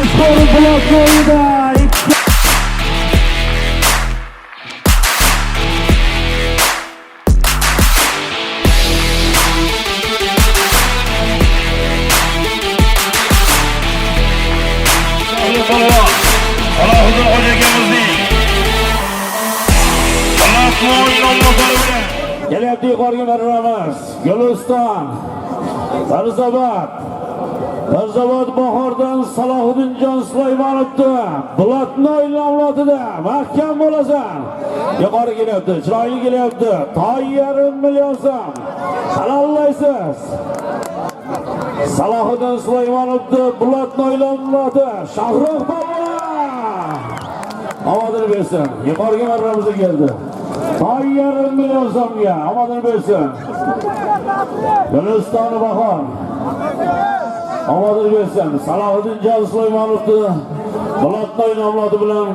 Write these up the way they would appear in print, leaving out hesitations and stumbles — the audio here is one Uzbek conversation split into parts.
Mashhur blok o'yida Alohida hocakamizning Balatnoy nomlari bilan kelyapti yuqoriga marramiz. Guliston, Farzobod bahordan Salohiddinjon Sulaymonovni Balatnoy nomlotida mahkam bo'lasan. Yuqori kelyapti, chiroyli kelyapti. Toy 1,5 million so'm. Halollaysiz. Salohiddin Sulaymonovni Balatnoy nomloti Shahroq polvon. Omadini bersin. Yuqoriga marramizga keldi. Toy 1,5 million so'mga omadini bersin. Guliston bahor. Omadini bersin. Salohiddinjon Sulaymonovni Balatnoy nomloti bilan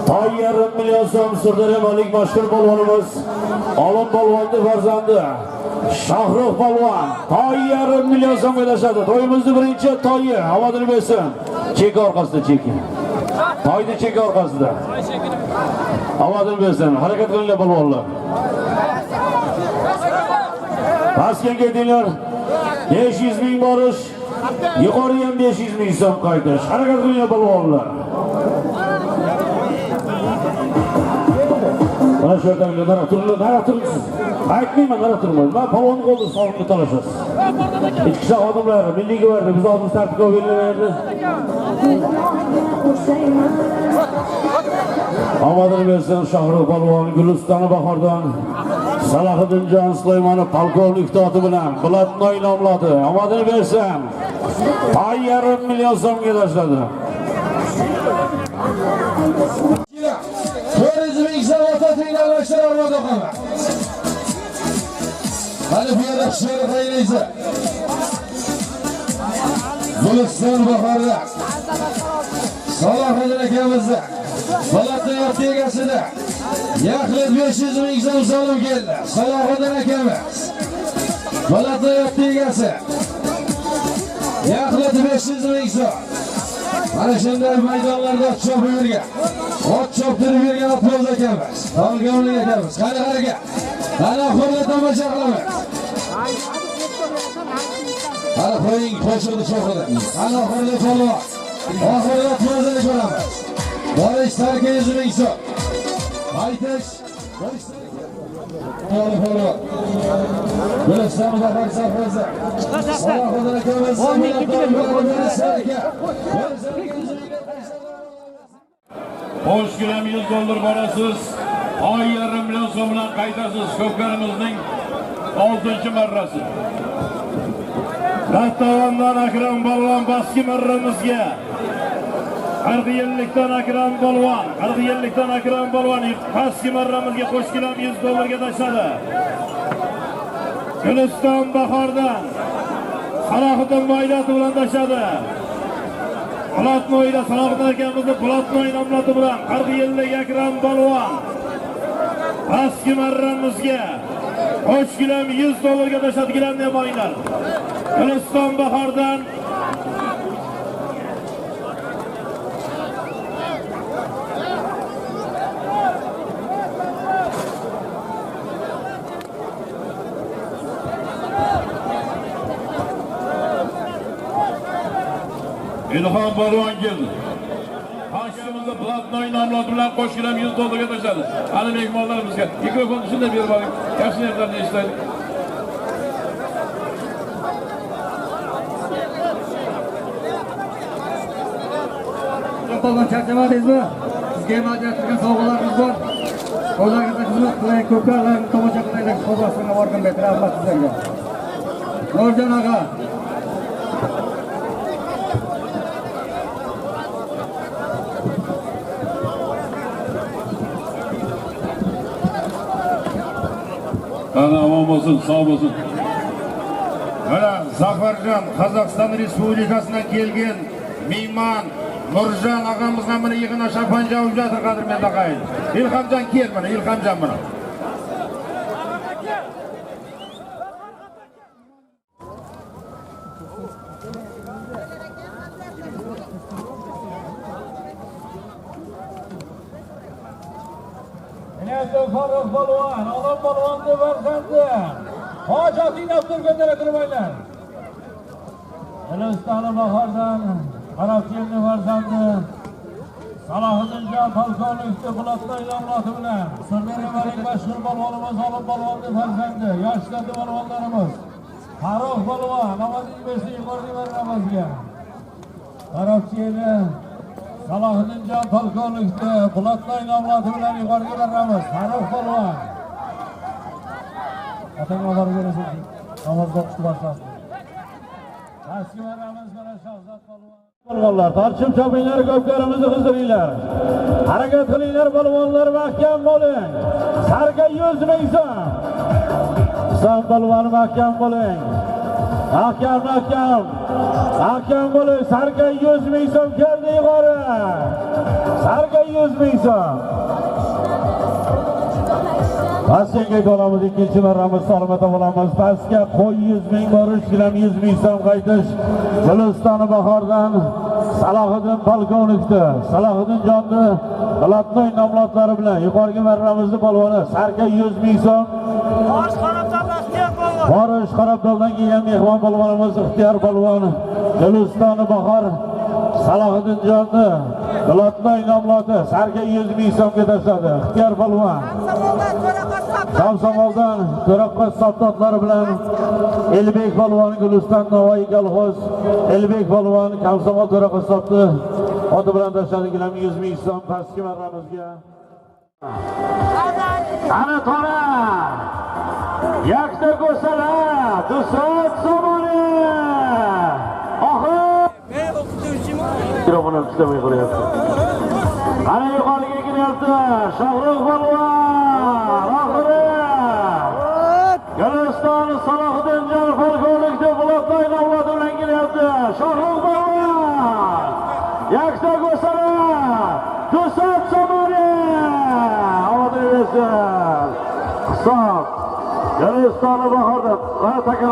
Toy 1,5 million so'm Sirdaryo malik mashhur polvonimiz Olim polvonni farzandi Shahroq polvon Toy 1,5 million so'm belashadi. To'yimizni birinchi toyi omadini bersin. Cheki orqasida cheki. Toyni cheki orqasida. Omadini bersin. Harakat qilinglar polvonlar. Pastga ketinglar. 500 ming borish, yuqoriga ham 500 ming so'm qaytish. Harakat qilinglar polvonlar. Mana shu yerdan nara turibsiz. Aytmayman, nara turmayman. Men polvon qo'lda sog'liqni talashasiz. Ikki xodimlar milliy gvardi biz oldimiz tartibga belgilanadi. Omadini bersin Shahroq polvon Guliston bahordan Salohiddinjon Sulaymonov polkovnik toti bilan Balatnoy nomloti omadini bersin. Toy 1,5 million so'mga tashladi. Turizmning savodatining almashtirib olmadi qolma. Hali bu yerda shuni qaylaysa. Guliston bahorda Salohiddin akamizda Balatnoy egasida Yaxlit 500 ming so'm so'rab keldi. Salohiddin akamiz Balatnoy egasi Yaxlit 500 ming so'm. Mana shunday maydonlarda ot chopib yurgan, ot choptirib yurgan Abdulaziz akamiz, Tolg'onlik akamiz, qani harakat, qani oxirida tomosha qilamiz. Qani qo'ying, qo'shildi cho'qida. Qani oxirida polvon, oxirida to'zini ko'ramiz. Borish tarki 100 ming so'm. Qaytish, borish polvon. Guliston bahor safrasi. Salohiddin akamiz Xo'sh kiram $100 borasiz. Toy 1,5 million so'm bilan qaytasiz. Ko'pkarimizning 6-marrasi. Rastavondan Akram polvon baski marramizga 40 yillikdan Akram polvon, 40 yillikdan Akram polvon baski marramizga qo'shkilam $100 ga tashladi. Guliston bahordan Salohiddin Mo'ylati bilan tashladi. Balatnoyda Salohiddin akamizni Balatnoy nomloti bilan 40 yillik Akram polvon baski marramizga qo'shkilam $100 ga tashladiganlar bo'linglar. Guliston bahordan İlham polvon keldi. Hakamimizni Balatnoy nomloti bilan qo'shkilam $100 ga tashladi. Hali mehmonlarimizga mikrofonni shunday berib oling. Yaxshi narsalarni eshitaylik. Polvon charchamadingizmi? Sizga ham ajratilgan sovg'alarimiz bor. Ularga xizmat qiling, ko'pkarlarni tomosha qilinglar. Sovg'asini borgan bet rahmat sizlarga. Nurjon aka. Ana omon bo'lsin, sog' bo'lsin. Mana Zafarjon Qozog'iston Respublikasidan kelgan mehmon Nurjon og'amiz ham mana yig'ina shapanja olib jatir qadrmanda qaydi. Ilhamjon kel mana, Ilhamjon mana. Kelyapti Farruh polvon, Olim polvonni farzandi. Hojatingni olib turgandara turmanglar. Hindistoni bahordan Qarabchiyevni farzandi. Salohiddinjon polkovnikni Bulatnoy nomloti bilan Sirdaryolik mashhur polvonimiz Olim polvonni farzandi, yoshlar polvonlarimiz Farruh polvon, namozingiz bersin yuqoriga barramizga. Qarabchiyevni Salohiddinjon polkovnikni Bulatnoy nomloti bilan yuqoriga barramiz. Farruh polvon. Atanga borib berasiz. Namozga o'qishni boshlasin. Pastga barramiz mana Shahzod polvon. Polvonlar, tortishib chopinglar, ko'pkarimizni qizdiringlar. Harakat qilinglar polvonlar, mahkam bo'ling. Sarga 100 ming so'm. Islom polvon mahkam bo'ling. Mahkam bo'ling. Sarga 100 ming so'm keldi yuqori. Sarga 100 ming so'm. Pastga qolamiz, ikkinchi marramiz salomata bo'lamiz. Pastga qo'y 100 ming borish, gilam 100 ming so'm qaytish. Hindistoni bahordan Salohiddin polkovnikni, Salohiddinjonni Bulatnoy nomlotlari bilan yuqoriga marramizni polvoni sarga 100 ming so'm. Borish Qarabdoldan kelgan mehmon polvonimiz Ixtiyor polvon, Hindistoni bahor Salohiddinjonni Bulatnoy nomloti sarga 100 ming so'mga tashladi. Ixtiyor polvon Komsomoldan To'raqo'z sabtotlari bilan Elbek polvon Guliston Navoiy kolxoz Elbek polvon Komsomol To'raqo'z sabti oti bilan tashladigan 100 ming so'm pastki marramizga. Ana tora yakta ko'salar Dusrat somoni oxir mikrofonni tutamay qo'yapti. Ana yuqoriga kelyapti Shohrux polvon oxiri Guliston Salohiddinjon polkovnikni Bulatnoy nomloti bilan kelyapti. Shohrux polvon yakta ko'salar Dusrat somoni omadli bo'lsin. Hisob Guliston bahorda takan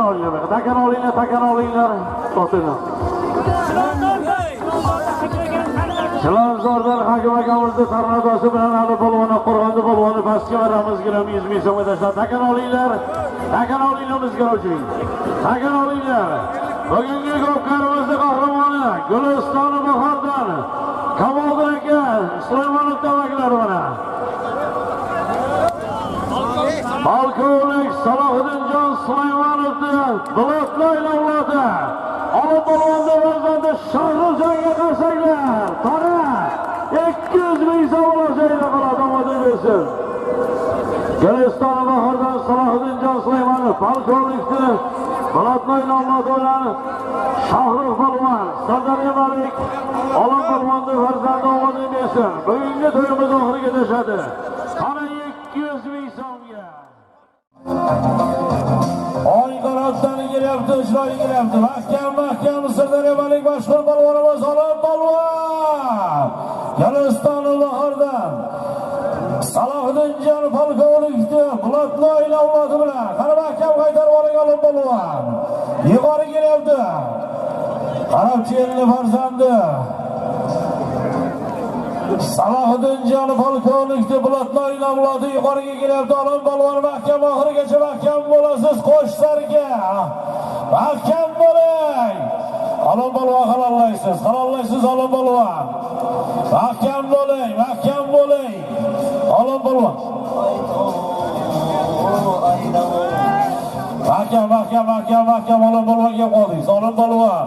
olinglar. To'xtinglar. Chilonzordan hakim akamizning qarinodosi bilan Ali polvon Qo'rg'onda polvonni pastga baramiz gilam 100 ming so'mga tashlab takan olinglar bizga uchun. Takan olinglar. Bugungi ko'pkarimizni qahramoni Guliston bahordan Kamoliddin aka Suleymanov tavaklari mana. Polkovnik Salohiddinjon Suleymanovni Bulatnoy nomloti Olim polvonni farzandi Shohruzjonga qarsaklar. Qora 200 ming so'm olashaydi qoladi omadli bo'lsin. Guliston bahordan Salohiddinjon Suleymanov polkovnikni Bulatnoy nomloti bilan Shohrux polvon Sirdaryo Malik Olim polvonni farzandi omadli bo'lsin. Bugungi to'yimiz oxiriga tashadi. Qora 200 ming so'mga. Oy qarabdan kelyapti, chiroyli kelyapti. Mahkam Sirdaryo Malik mashhur polvonimiz Olim polvon. Guliston bahordan Salohiddinjon polkovnikni Bulatnoy nomloti bilan qara mahkam qaytarib oling Olim polvon. Yuqori kelyapti. Qarabchiyevni farzandi Salohiddinjon polkovnikni Bulatnoy nomloti yuqoriga kelyapti. Olim polvon mahkam oxirigacha mahkam bo'lasiz. Qo'sh sarga mahkam bo'ling. Olim polvon halollaysiz Olim polvon. Mahkam bo'ling. Olim polvon. Mahkam Olim polvonga qo'ydingiz. Olim polvon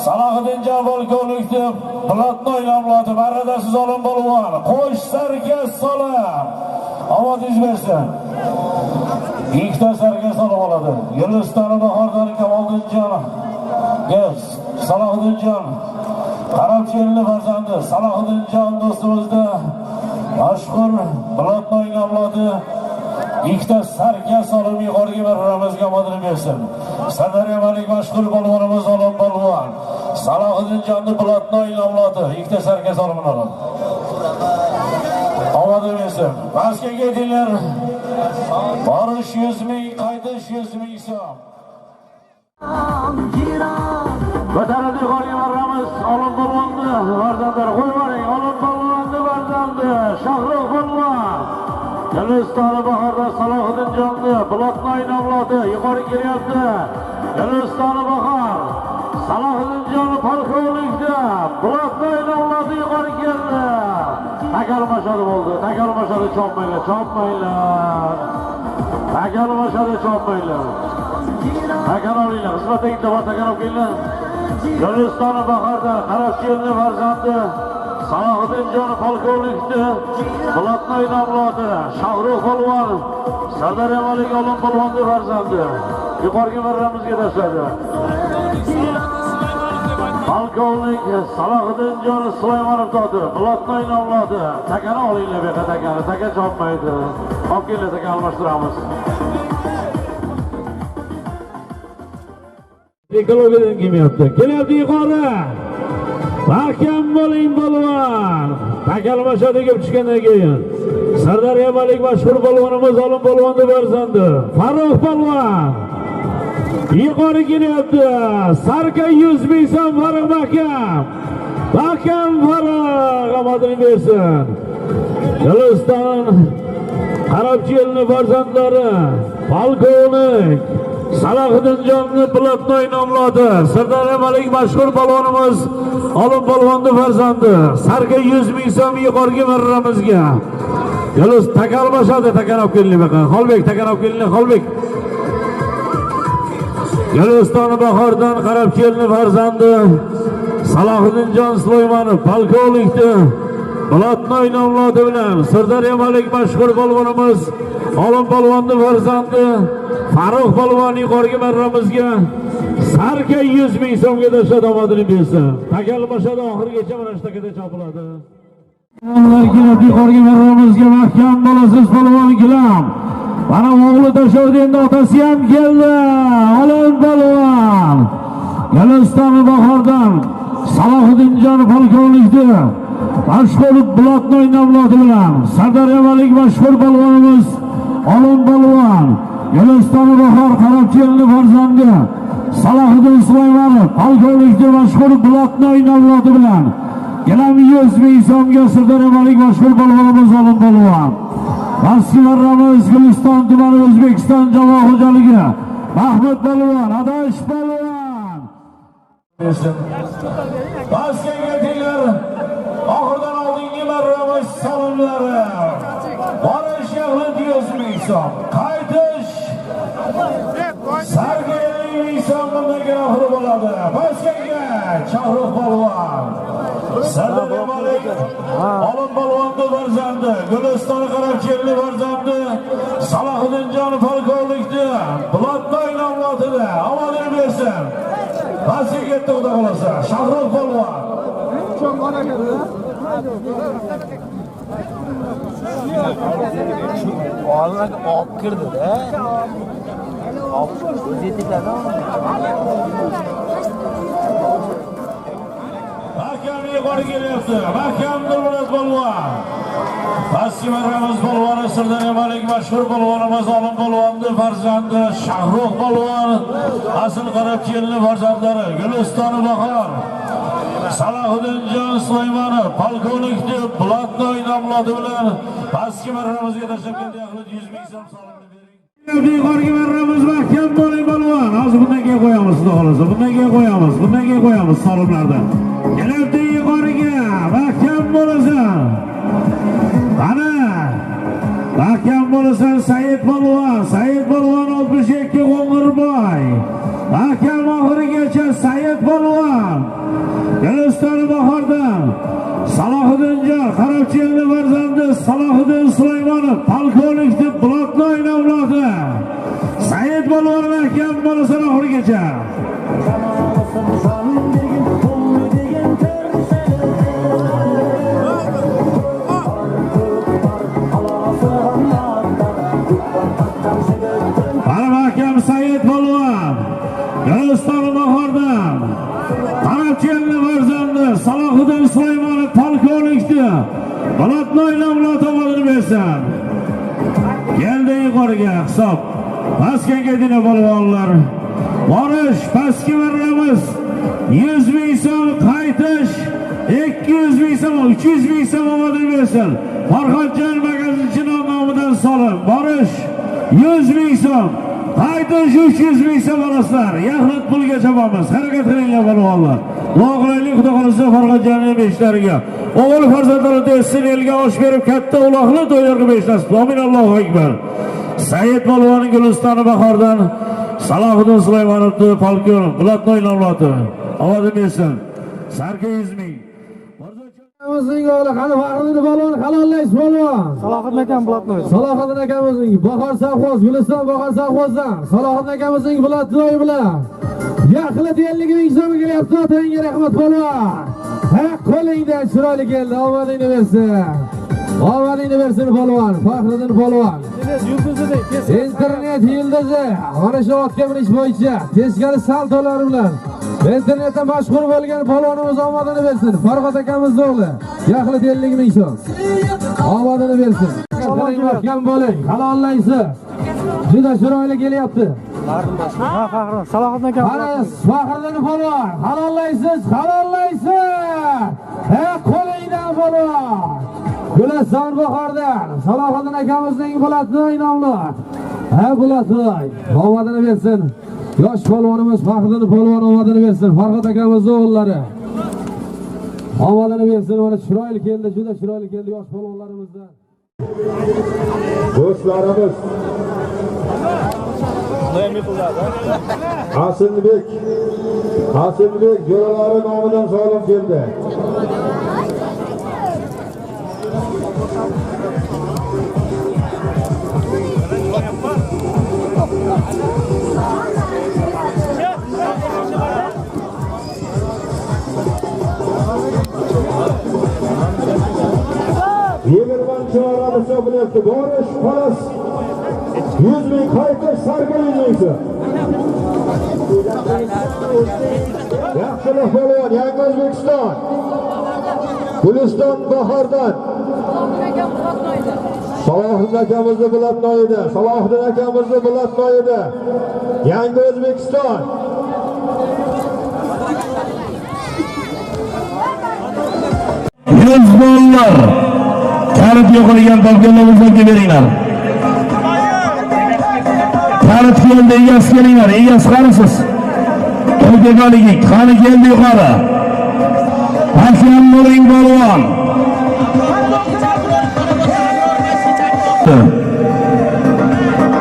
Salohiddinjon polkovnikni Bulatnoy nomloti marradasiz Olim polvon. Qo'sh sarga solib omadingiz bersin. Ikkita sarga solib oladi. Guliston bahordan Kamoliddinjon Salohiddinjon Qarabchiyevni farzandi Salohiddinjon do'stimizni mashhur Bulatnoy nomloti ikkita sarga solib yuqoriga marramizga omadini bersin. Sirdaryo Malik mashhur polvonimiz Olim polvon Salohiddinjonni Bulatnoy nomloti ikkita sarga solib oladi. Omadini bersin. Pastga ketinglar. Borish 100 ming, qaytish 100 ming so'm. Ko'tarildi yuqoriga marramiz Olim polvonni farzandlari qo'yvaring. Olim polvonni farzandi Shohrux Gülüstanı Bahar'da Salahuddin Canlı, Bulatnoy'un avladı yukarı geliyordu. Gülüstanı Bahar, Salahuddin Canlı Palkovlik'te, Bulatnoy'un avladı yukarı geldi. Tekermaşadı oldu, tekermaşadı çopmayla, tekermaşadı çopmayla. Teker alıyla, hizmete gitti var teker alıyla. Gülüstanı Bahar'da, Karasçı'nın farzandı. Salahuddin Canı Palkovlik'te, Bulatnoy'un avladı, Şahruh Polvon, Sardar Emalik Olun Polvon'du farzandı. Yukarıki merramizga tashladi. Polkovnik Salahuddin Canı Sulaymonov toti, Bulatnoy'un avladı. Takani olinglar bu yoqqa takani, taka chopmaydi. Olib kelinglar, taka almashtiramiz. Ekologiyadan kelmayapti. Kelyapti yuqori. Mahkam bo'ling polvon. Takalmashadi kelib tushgandan keyin Sardar Malik mashhur polvonimiz Olim polvonni farzandi Farruh polvon yuqori kelyapti. Sarka 100 ming so'm Farruh mahkam. Mahkam Farruh omadini bersin. Guliston Qarabchiyelni farzandlari polkovnik Salahuddin Canlı Bulatnoy nomladi. Sardar Malik mashhur polvonimiz Olim polvonni farzandi. Sarga 100 ming so'm yuqorgi marramizga. Yolg'iz takalmashadi, takan olib keling baqa. Xolbek takan olib keling, Xolbek. Gulistoni Bahordan Qarabchiyelni farzandi Salahuddin Jon Sulaymonov polkovnikni Bulatnoy nomladi bilan Sardar Malik mashhur polvonimiz Olim polvonni farzandi Farruh polvon yuqorgi marramizga sarka 100 ming so'mga tashladi, omadini bersin. Takalmashada oxirigacha mana shu takada chopiladi. Yuqorgi marramizga mahkam bo'lasiz polvon gilam. Mana o'g'li tashladi, endi otasi ham keldi. Olim polvon Gulistoni Bahordan Salahuddin Jon polkovnikni mashhur Bulatnoy nomladi bilan Sardar Malik mashhur polvonimiz Olim polvon Gulistoni Bahor Qarabchiyelni farzandi Salahuddin Sulaymonov polkovnikni mashhur Bulatnoy nomladi bilan gilam 100 ming so'mga Sardar Malik mashhur polvonimiz Olim polvon. Pastki marramiz Guliston tumani O'zbekiston jamoa xo'jaligi Mahmud polvon, Adash polvon. Pastkiga kelinglar. Oxirdan oldingi marramiz salomlari. Borish yo'qlik 100 ming so'm. Qaytish sarga 50 ming so'm bundan oxiri bo'ladi. Pastkiga Shahruh polvon. Sardar Malik Olim polvonni farzandi, Gulistoni Qarabchiyelni farzandi Salahuddin Jon polkovnikni Bulatnoy nomladi. Omadini bersin. Pastga ketdi xudo xolasa. Shahruh polvon. Olimlar olib kirdi-da. O'zi yetadi. Mahkam yuqori kelyapti. Mahkam Dilmurat polvon. Pastki marramiz polvoni Sardar Malik mashhur polvonimiz Olim polvonni farzandi Shahruh polvon asl Qarabchiyelni farzandlari Gulistoni Bahor Salahuddin Jon Sulaymonov polkovnikni Bulatnoy nomladi bilan pastki marramizga tashlab keldi. 100 ming so'm solimni bering. Yuqorgi marramiz mahkam bo'ling polvon. Hozir bundan keyin qo'yamiz, xudo xolasa. Bundan keyin qo'yamiz solimlardan. Kelibdi yuqoriga. Mahkam bo'lasan. Qani? Mahkam bo'lasan Said polvon. Said polvon 62 Qo'ng'irboy. Mahkam oxirigacha Said polvon. Gulistoni Bahordan Salahuddin Jon Qarabchiyelni farzandi Salahuddin Sulaymonov polkovnikni Bulatnoy nomladi. Said polvon mahkam bo'lasan oxirigacha. Mahkam Said polvon Gulistoni Bahordan Qarabchiyelni farzandi Salahuddin Sulaymonov polkovnikni Bulatnoy nomladi, omadini bersin. Keldi yuqoriga hisob. Pastga dina polvonlar. Borish pastki marramiz 100 ming so'm, qaytish 200 ming so'm, 300 ming so'm omadini bersin. Farhodjon magazinchi nomidan misoli borish 100 ming so'm, qaytish 300 ming so'm olasizlar. Yaxlit pulgacha boramiz. Harakat qilinglar balvonlar. Noqulaylik xudo xolisa Farg'onaning beshlariga. O'g'il farzandlari tezsin elga osh berib katta uloqli to'ylarga beshlasiz. Amin Allohu akbar. Said balvoning Gulistoni bahordan Salohiddin Sulaymonovni Falkon Bulatnoy nomloti. Ovozi bersin. Sarka 100 ming. Akamizning o'g'li qani Faxriddin balvon halollaysiz balvon. Salohiddin akam Bulatnoy. Salohiddin akamizning Bahor savxoz, Guliston Bahor savxozdan Salohiddin akamizning Bulatnoy bilan yaxlit 50 ming so'm kelyapti. Otangga rahmat balvon. Ha, qo'lingdan chiroyli keldi. Omadingni bersin. Omadingni bersin balvon. Faxriddin balvon. Internet yildizi. Mana shu otga minish bo'yicha teskari saltolari bilan internetda mashhur bo'lgan balvonimiz omadini bersin. Farg'ot akamizning o'g'li. Yaxlit 50 ming so'm. Omadini bersin. Mahkam bo'ling. Halollaysiz. Juda chiroyli kelyapti. Ha, Faxriddin. Salohiddin akam. Mana Faxriddin balvon. Halollaysiz, halollaysiz. Ha, qo'lingdan balvon. Guliston Bahordan Salohiddin akamizning Bulatnoy nomli. Ha, Bulatnoy. Omadini bersin. Yosh polvonimiz Faxriddin polvon omadini bersin. Farg'ot akamizning o'g'illari. Omadini bersin. Mana chiroyli keldi, juda chiroyli keldi yosh polvonlarimizdan. Do'stlarimiz Asilbek jo'ralari nomidan solim keldi. Yigirmanchi hisoblayapti. Borish xolos 100 ming, qaytish sarka 100 ming so'm. Yaxshilik polvon, Yangi O'zbekiston. Guliston Bahordan Salohiddin akamizni Bulatnoyida, Salohiddin akamizni Bulatnoyida. Yangi O'zbekiston. Yuzbonlar kalit yo'qolgan topganlarimizga beringlar. Kalit keldi, egasi kelinglar, egasi qarisiz. O'zbekistonligi qani keldi yuqori. Hasan Nuring balvon.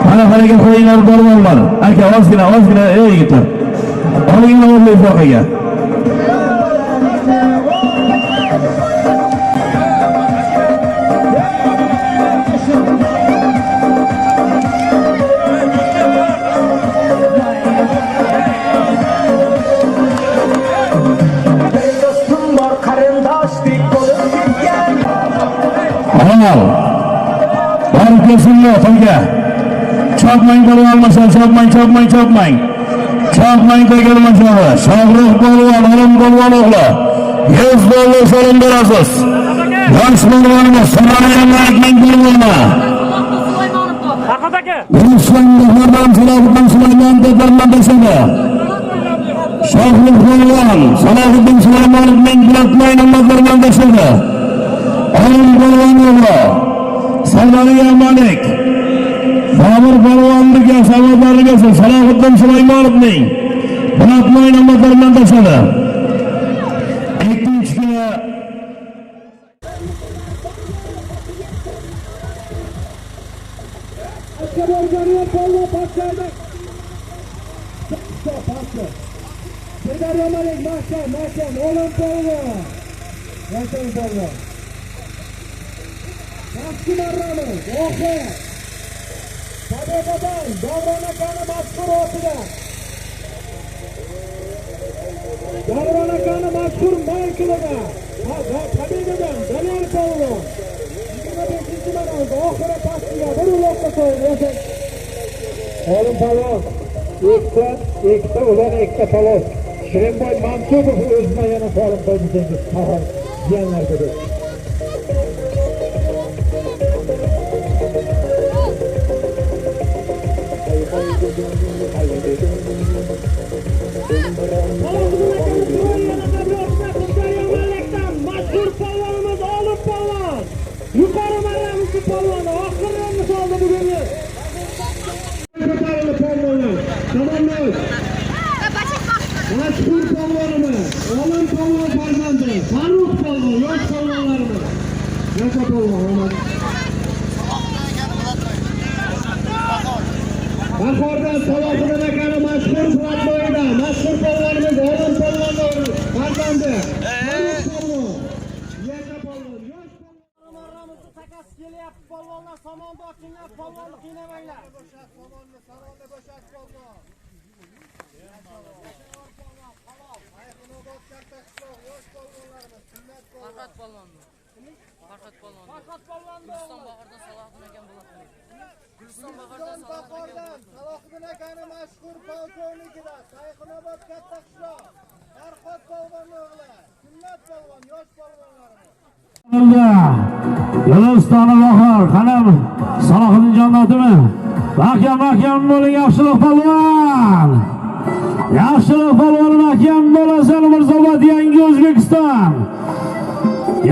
Mana harakat qilinglar balvonlar. Aka ozgina ey yigitlar. Olinglar o'rningizga voqega. Barib kelsinlar to'yga. Chopmang balvonlar, chopmang. Chopmang to'yga mashhur. Shohruh balvon, Olim balvon o'g'li. 100 dollar so'm berasiz. Yosh balvonimiz Salohiddin balvoni. Farg'ot aka. Ruslan Bahordan Salohiddin Sulaymonov to'planma boshladi. Shohruh balvon, Salohiddin Sulaymonovning Bulatnoy nomlaridan boshladi. Olim balvon o'g'li. Sardoriya Malik. Bobur balvonlarga savollarga Salohiddin Sulaymonovning Bulatnoy nomlaridan boshladi. Ikkinchiga Askaborganiya polvon pastlarda. Sardoriya Malik mahkam, Olim polvon. Yashin polvon. Yaxshi marramiz, oxir. Sadoqadan, Davron akani mashhur otida. Davron akani mashhur maykiliga. Tabiidan, Daniel polvon. 25-marramiz, oxiri pastiga bir uloqqa qo'ydi. Olim polvon, ikkita ular, ikkita polvon. Shirinboy Mansubov o'zina yana solim qo'ydisingiz. Jiyanlarga deb. Mashhur polvonimiz Olim polvon. Yuqori marramizni polvoni oxirgi misolda polvon farzandi Farruh polvon, yosh polvonlarimiz. Yasha polvon. Bahordan Salohiddin akani mashhur platnoyida mashhur polvonimiz Olim polvonlar farzandi Farruh polvon. Yasha polvon, yosh polvon. Marramizni takasi kelyapti polvonlar, somonda ochinglar, polvonni qiynamanglar. Somonni salonda bo'shat polvon. Farhod polvonni. Farhod polvonni. Guliston Bahordan Salohiddin akam bo'ladi. Guliston Bahordan Salohiddin akani mashhur polkovnikidan Sayxunobod katta qishloq. Farhod polvonni o'g'li. Sunnat polvon, yosh polvonlarimiz. Yo'listoni bahor, qanam Salohiddin jannatimi? Mahkam bo'ling, yaxshilik polvon. Yaxshilik polvon, mahkam bo'lasan, Mirzobod yangi O'zbekiston.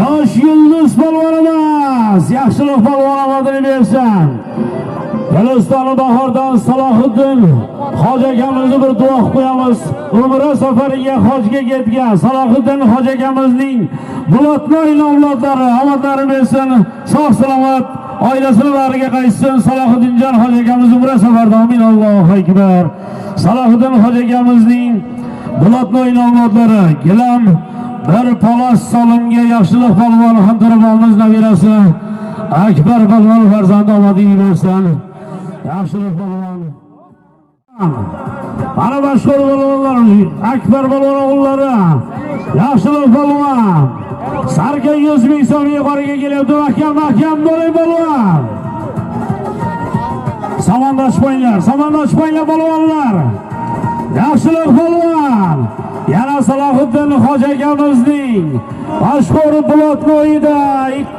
Yosh yulduz polvonimiz, yaxshilik polvon omadini bersin. Yo'listoni bahordan Salohiddin hoji akamizni bir duo qilib qo'yamiz. Umra safariga hojga ketgan Salohiddin hoji akamizning Bulatnoy avlodlari omadlarini bersin, sog' salomat oilasini bariga qaytsin. Salohiddinjon hoji akamiz umra safarda, amin, Allohu akbar. Salohiddin hoji akamizning Bulatnoy avlodlari gilam bir polos solimga yaxshilik polvon Hamdurobimiz nabirasi Akbar polvon farzandi omadini bersin. Yaxshilik polvon. Mana mashhur polvonlar Akbar polvon o'g'illari. Yaxshilik polvon. Sarka 100 ming so'm yuqoriga kelyapti. Mahkam bo'ling polvon. Samondosh polvonlar. Yaxshilik polvon. Yana Salohiddin hoji akamizning mashhur Bulatnoyida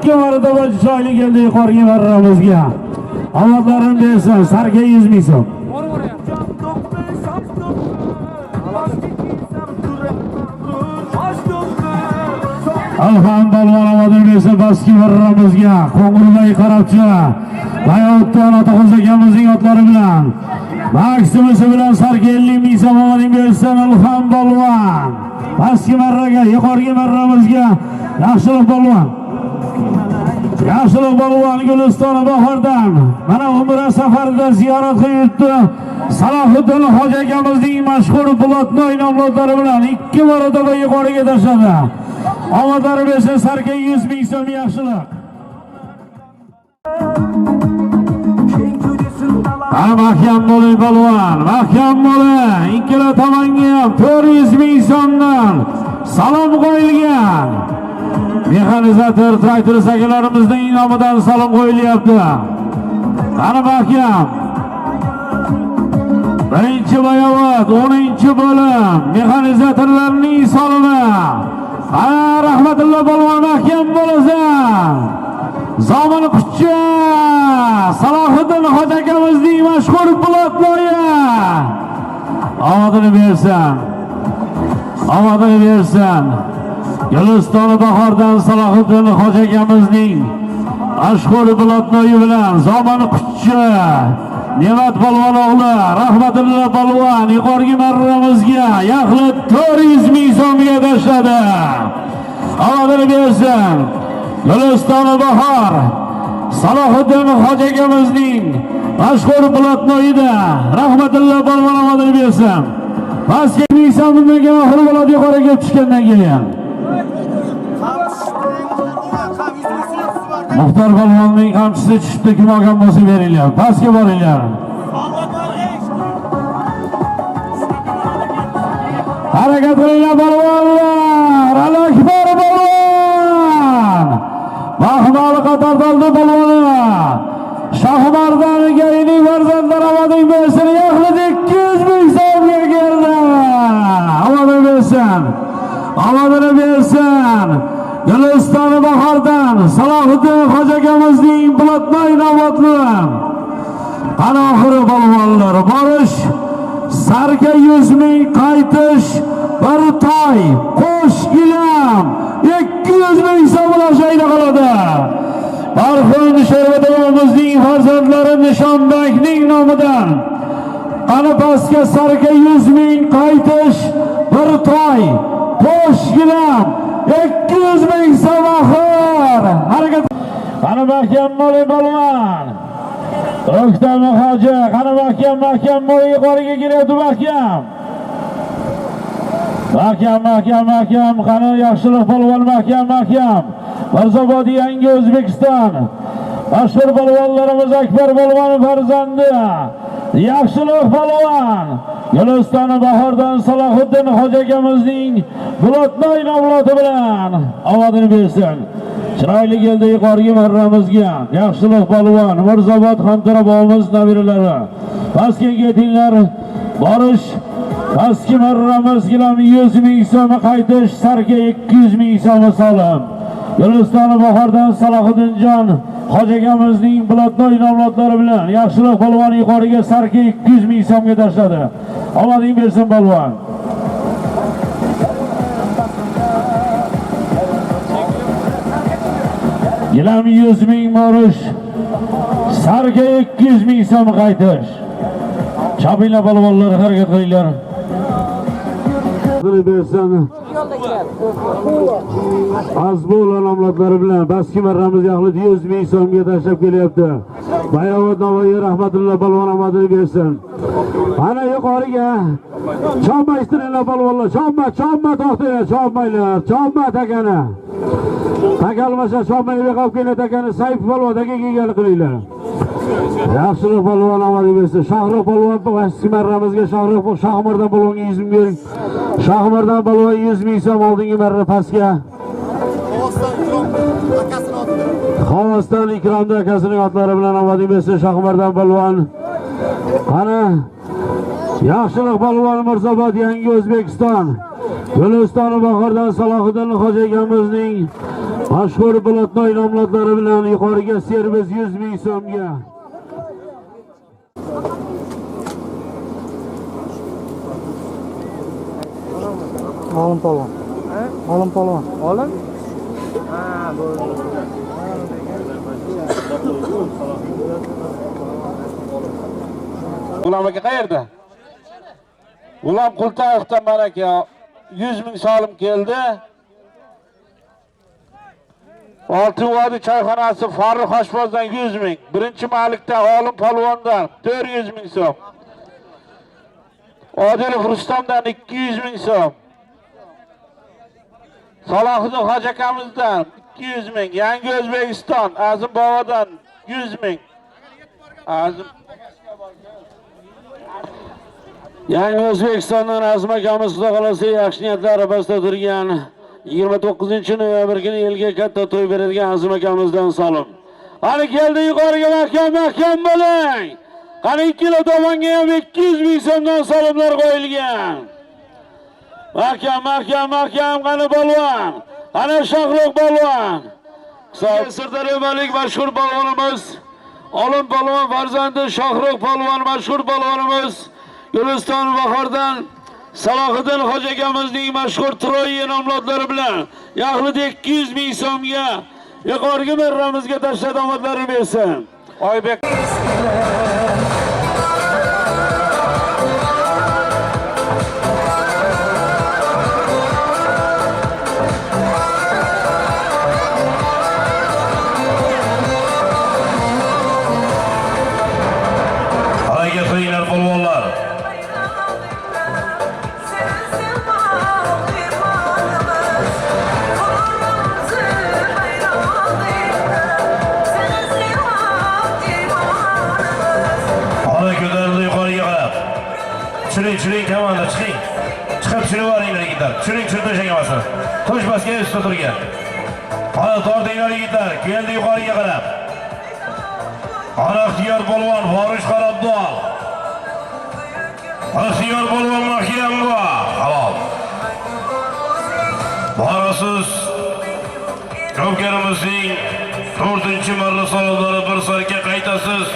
2 marotaba joyli keldi yuqoriga marramizga. Omadlarini bersin, sarga 100 ming so'm. Alhamdulillah omadini bersin, baski marramizga. Qo'ng'irlay qarabchi Bayotdan Otaxo'ja akamizning otlari bilan maksimisi bilan sarga 50 ming so'm omadini bersin. Alhamdulillah. Baski marraga, yuqoriga marramizga yaxshilik polvon. Yaxshilik polvon Guliston bahordan mana umra safarida ziyorat qilib yurtdi. Salohiddin hoji akamizning mashhur Bulatnoy avlodlari bilan 2 marotaba yuqoriga tashladi. Omadlari bersin, sarga 100 ming so'm yaxshilik. Mahkam bo'ling polvon, mahkam bo'ling. Ikkala tomonga ham 400 ming so'mdan salom qo'yilgan. Mexanizator traktor sakalarimizning nomidan salom qo'yilyapti. Qani mahkam. Birinchi bayovat 10-bo'lim mexanizatorlarning saloni. Rahmatulloh polvon, mahkam bo'lasan. Zomin Quchcha Salohiddin hoji akamizning mashhur Bulatnoyi. Omadini bersin. Guliston bahordan Salohiddin hoji akamizning mashhur Bulatnoyi bilan Zomin Quchcha Ne'mat polvon o'g'li Rahmatulloh polvon yuqorgi marramizga yaxlit 400 ming so'mga tashladi. Omadini bersin. Guliston bahor Salohiddin hoji akamizning mashhur Bulatnoyida Rahmatulloh polvon omadini bersin. Pastga ming so'mdan keyin oxir bo'ladi yuqoriga tushgandan keyin. Muxtor polvonning qamchisi tushibdi, kim olgan bo'lsa beringlar. Pastga boringlar. Harakat qilinglar polvonlar. Alakbar polvon. Mahmud Qatardoldi polvoni. Shohmardan Gayni farzandlar omadini bersin. Yaxlit 200 ming so'mga keldi. Omadini bersin. Guliston bahordan Salohiddin hoji akamizning Bulatnoy avlodlari. Qani oxiri polvonlar borish, sarga 100 ming qaytish, bir toy, qo'sh gilam 200 ming so'm joyda qoladi. Marhum Sherobodimizning farzandlari Nishonbekning nomidan qani pastga sarga 100 ming qaytish, bir toy, qo'sh gilam polvon 200 ming so'm oxir. Harakat. Qani mahkam Mo'li polvon. O'ktam Hoji, qani mahkam Mo'li yuqoriga kelyapti mahkam. Mahkam, qani yaxshilik polvon mahkam. Mirzobod yangi O'zbekiston. Mashhur polvonlarimiz Akbar polvon farzandi. Yaxshilik polvon. Guliston Bahordan Salohiddin hoji akamizning Bulotnoy avlodi bilan omadini bersin. Chiroyli keldi yuqoriga marramizga. Yaxshilik polvon, Mirzobod Xonto'rabomiz nabiralari. Pastga ketinglar. Borish pastki marramiz gilam 100 ming so'm qaytish, sarga 200 ming so'm solim. Guliston Bahordan Salohiddinjon hoji akamizning Bulotnoy avlodlari bilan yaxshilik polvon yuqoriga sarga 200 ming so'mga tashladi. Omading bersin polvon. Gilam 100 ming borish, sarga 200 ming so'm qaytish. Chapinglar polvonlar, harakat qilinglar. Bersin. Azbol nomlari bilan Baski marramiz yaxlit 100 ming so'mga tashlab kelyapti. Bayovot Navoiy rahmatulloh polvon omadini bersin. Ana yuqoriga chopmaystiringlar polvonlar, chopma to'xtanglar, chopma takani. Takalmasa chopmay qolib kelgan takani Sayf polvon tagiga egalik qilinglar. Yaxshilik polvon omadini bersin. Shohruh polvon Baski marramizga Shohmirdan polvonga 100 ming bering. Shohmirdan polvon 100 ming so'm oldingi marra pastga. Xovosdan Ikromda akasining otlari bilan omading bersin Shohmirdan polvon. Qani yaxshilik polvon Mirzobod yangi O'zbekiston. Guliston Bahordan Salohiddin hoji akamizning mashhur Bulotnoy nomlari bilan yuqoriga servis 100 ming so'mga. Olim polvon. Olim? Ha, bo'ldi. Ulam aka qayerda? Ulam Qultayevdan baraka 100 ming solim keldi. Oltivodi choyxonasi Farruh Oshpozdan 100 ming. Birinchi Malikdan Olim polvondan 400 ming so'm. Odilov Rustamdan 200 ming so'm. Salohiddin hoji akamizdan 200 ming. Yangi O'zbekiston Azim bobodan 100 ming. Yangi O'zbekistondan Azim akamiz xudo xolasa yaxshi niyatlar arafasida turgan 29-noyabr kuni elga katta to'y beradigan Azim akamizdan solim. Qani keldi yuqoriga mahkam bo'ling. Qani ikkala tomonga ham 200 ming so'mdan solimlar qo'yilgan. Mahkam qani polvon. Qani Shohruh polvon. Sirdaryo Malik mashhur polvonimiz, Olim polvon farzandi Shohruh polvon mashhur polvonimiz. Guliston Bahordan Salohiddin hoji akamizning mashhur Troye nomlari bilan yaxlit 200 ming so'mga yuqoriga marramizga tashlab omadlarini bersin. Oybek polvonlar. Chiring komanda chiqing. Chiqib tushirib yuboringlar yigitlar. Chiring tashlaganmasini. To'sh basga ustida turgan. Qani tortinglar yigitlar, keldi yuqoriga qarab. Qani ixtiyor polvon Forish Qarabdol. Ixtiyor polvon mahkamga. Halol. Borasiz Ko'pkarimizning 4-marra so'rovlari bir sarka qaytasiz.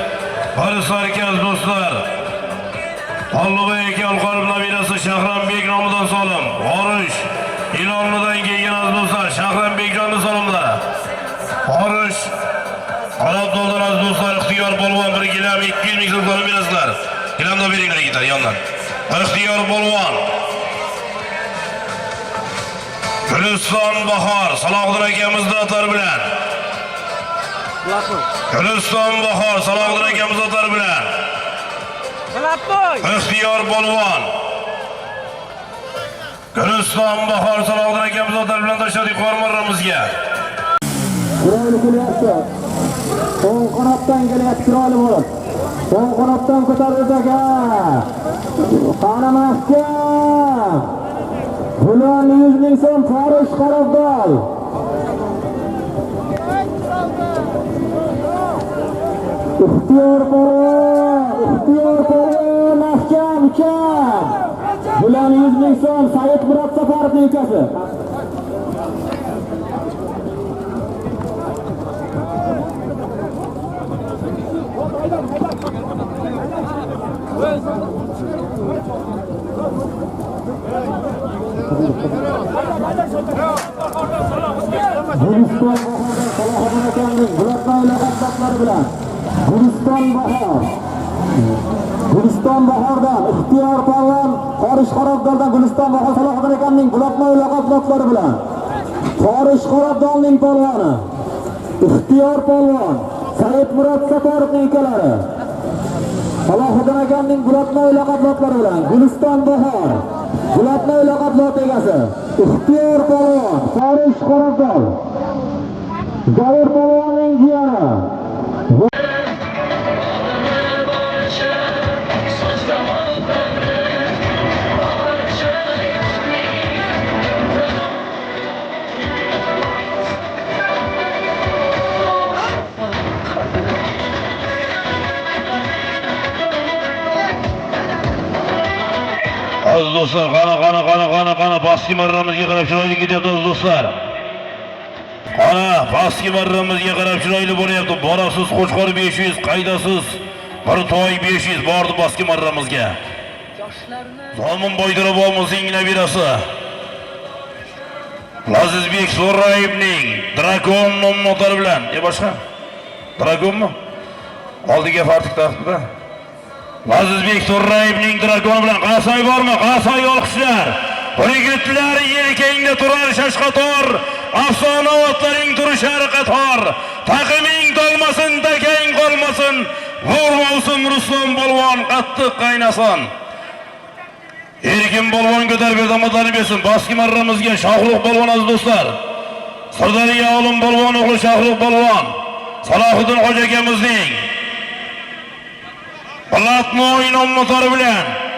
Bir sarka do'stlar. Alloh aka Alqorib nabirasi Shahronbek nomidan solim. Forish Ilonlidan kelgan do'stlar Shahronbekjonning solimlari. Forish Qarabdoldan az do'stlar ixtiyor polvon 1 gilam 200 ming so'm berasizlar. Gilamda beringlar yigitlar yondan. Ixtiyor polvon Güliston Bahor Salohiddin akamizni atar bilan. Güliston Bahor Salohiddin akamizni atar bilan. Ixtiyor Polvon. Güliston Bahor Salohiddin akamizni atar bilan tashladik qormarimizga. Chiroyli kelyapti. O'ng qanotdan kelyapti chiroyli bo'lib. O'ng qanotdan ko'tardi aka. Qani mahkam. Bulan 100 ming so'm Farish qarabdol. Ixtiyor polvon mahkam kam. Bulan 100 ming so'm Said Murod Safarovning ukasi. Guliston Bahordan Salohiddin akamning bulatmay laqablari bilan Guliston Bahordan Ixtiyor polvon Farish qarabdoldan Guliston Bahor Salohiddin akamning bulatmay laqablari bilan Farish qarabdolning polvoni Ixtiyor polvon Said Murod Safarovning ukalari Salohiddin akamning bulatmay laqablari bilan Guliston Bahor bulatmay laqablar egasi Ixtiyor polvon Farish qarabdol Zoir polvonning jiyani Aziz do'stlar, qani pastki marramizga qarab chiroyli ketyapti aziz do'stlar. Qani pastki marramizga qarab chiroyli bo'lyapti. Borasiz Qo'chqor 500, qaydasiz bir to'y 500 bordi pastki marramizga. Zomin Boydirobomizning nabirasi Lazizbek So'rayevning Dragon nomlari bilan, boshqa Dragonmi? Oldiga farq taqdi. Lazizbek So'rayevning Dragoni bilan Qasoy bormi? Qasoy olqishlar. Yigitlar yelkangda turar shashqator, afsona otlaring turishar qator. Taqiming tolmasin, takang qolmasin. Vurmavsin Ruslan polvon qattiq qaynasin. Erkin polvon ko'tarib berdamatlarni bersin. Baski marramizga Shohruh polvon aziz do'stlar. Sirdaryo olim polvon o'g'li Shohruh polvon Salohiddin xo'ja akamizning Bulatnoy nomlari bilan